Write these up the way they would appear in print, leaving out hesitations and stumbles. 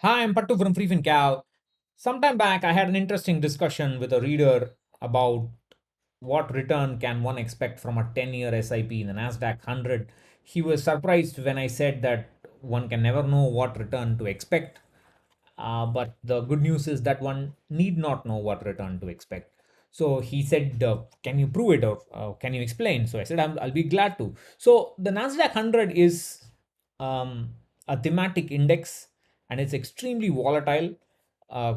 Hi, I'm Pattu from FreeFinCal. Sometime back, I had an interesting discussion with a reader about what return can one expect from a 10-year SIP in the Nasdaq 100. He was surprised when I said that one can never know what return to expect. But the good news is that one need not know what return to expect. So he said, "Can you prove it or can you explain?" So I said, I'll be glad to." So the Nasdaq 100 is um, a thematic index, and it's extremely volatile uh,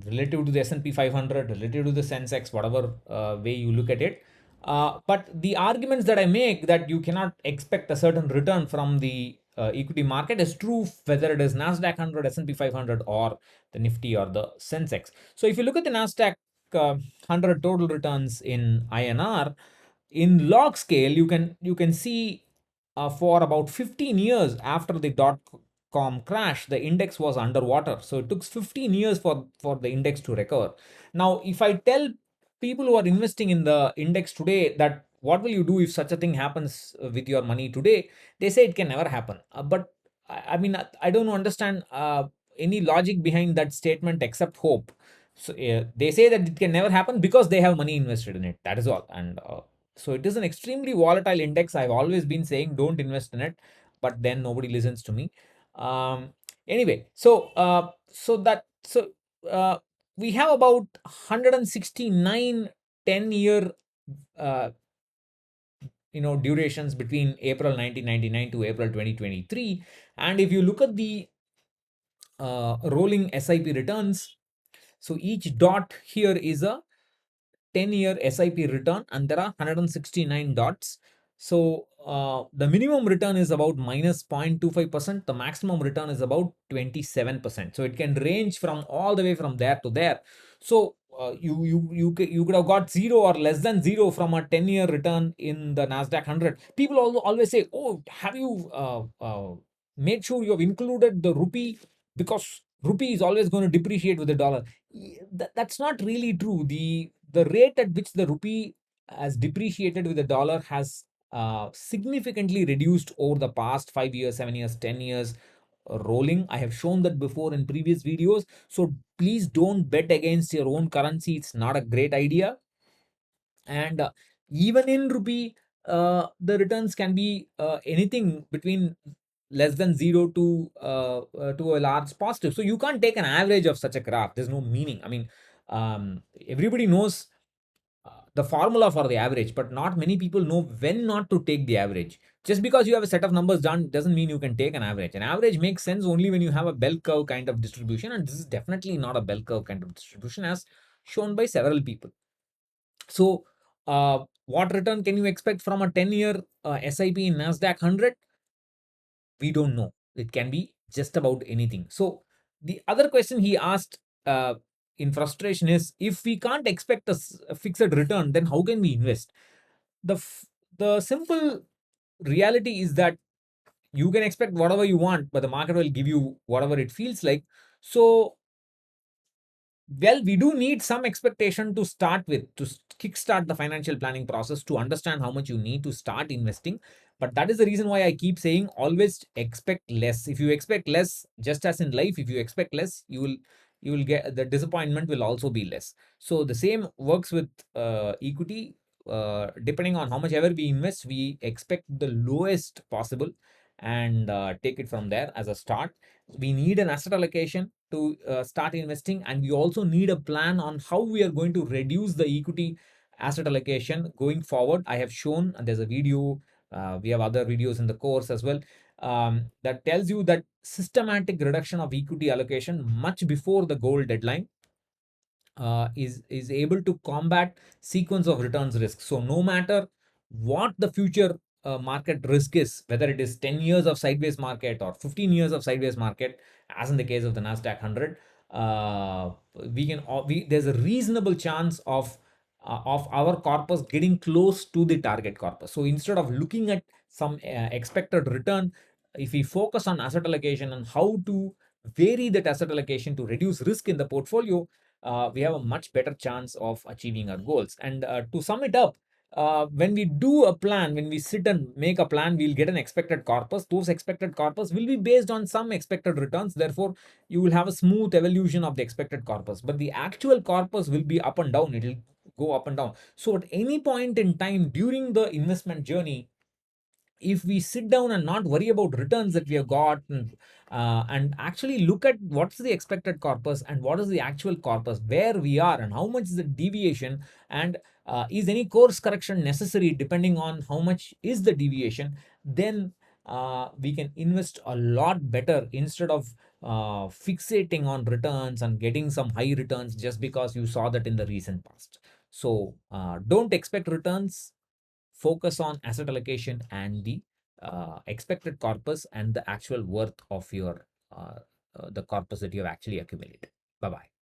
relative to the S&P 500, relative to the Sensex, whatever way you look at it. But the arguments that I make that you cannot expect a certain return from the equity market is true whether it is Nasdaq 100, S&P 500, or the Nifty or the Sensex. So if you look at the Nasdaq 100 total returns in INR, in log scale, you can see for about 15 years after the dot-com crash, the index was underwater. So it took 15 years for the index to recover. Now, if I tell people who are investing in the index today that what will you do if such a thing happens with your money today, they say it can never happen. But I mean, I don't understand any logic behind that statement except hope. So they say that it can never happen because they have money invested in it. That is all. And so it is an extremely volatile index. I've always been saying don't invest in it, but then nobody listens to me. Um, anyway, so uh, we have about 169 10-year uh, durations between April 1999 to April 2023. And if you look at the rolling SIP returns, so each dot here is a 10-year SIP return, and there are 169 dots. So the minimum return is about minus 0.25%. The maximum return is about 27%. So it can range from all the way from there to there. So you could have got zero or less than zero from a 10-year return in the Nasdaq 100. People always say, "Oh, have you made sure you have included the rupee because rupee is always going to depreciate with the dollar?" That's not really true. The rate at which the rupee has depreciated with the dollar has significantly reduced over the past 5 years, 7 years, 10 years rolling. I have shown that before in previous videos. So please don't bet against your own currency. It's not a great idea. And even in rupee, the returns can be anything between less than zero to a large positive. So you can't take an average of such a graph. There's no meaning. I mean, everybody knows the formula for the average, but not many people know when not to take the average. Just because you have a set of numbers done doesn't mean you can take an average. An average makes sense only when you have a bell curve kind of distribution, and this is definitely not a bell curve kind of distribution as shown by several people. So, what return can you expect from a 10-year SIP in Nasdaq 100? We don't know. It can be just about anything. So, the other question he asked in frustration is, if we can't expect a fixed return, then how can we invest? The simple reality is that you can expect whatever you want, but the market will give you whatever it feels like. So, well, we do need some expectation to start with, to kickstart the financial planning process, to understand how much you need to start investing. But that is the reason why I keep saying always expect less. If you expect less, just as in life, if you expect less, you will get the disappointment will also be less. So the same works with equity. Depending on how much ever we invest, we expect the lowest possible and take it from there as a start. We need an asset allocation to start investing, and we also need a plan on how we are going to reduce the equity asset allocation going forward. I have shown, and there's a video, we have other videos in the course as well, that tells you that systematic reduction of equity allocation much before the goal deadline is able to combat sequence of returns risk. So no matter what the future market risk is, whether it is 10 years of sideways market or 15 years of sideways market, as in the case of the Nasdaq 100, there's a reasonable chance of our corpus getting close to the target corpus. So instead of looking at some expected return, if we focus on asset allocation and how to vary that asset allocation to reduce risk in the portfolio, we have a much better chance of achieving our goals. And to sum it up, when we do a plan, when we sit and make a plan, we'll get an expected corpus. Those expected corpus will be based on some expected returns. Therefore, you will have a smooth evolution of the expected corpus. But the actual corpus will be up and down. It will go up and down. So at any point in time during the investment journey, if we sit down and not worry about returns that we have got, and actually look at what's the expected corpus and what is the actual corpus, where we are and how much is the deviation, and is any course correction necessary depending on how much is the deviation, then we can invest a lot better instead of fixating on returns and getting some high returns just because you saw that in the recent past. So don't expect returns, focus on asset allocation and the expected corpus and the actual worth of your the corpus that you have actually accumulated. Bye bye.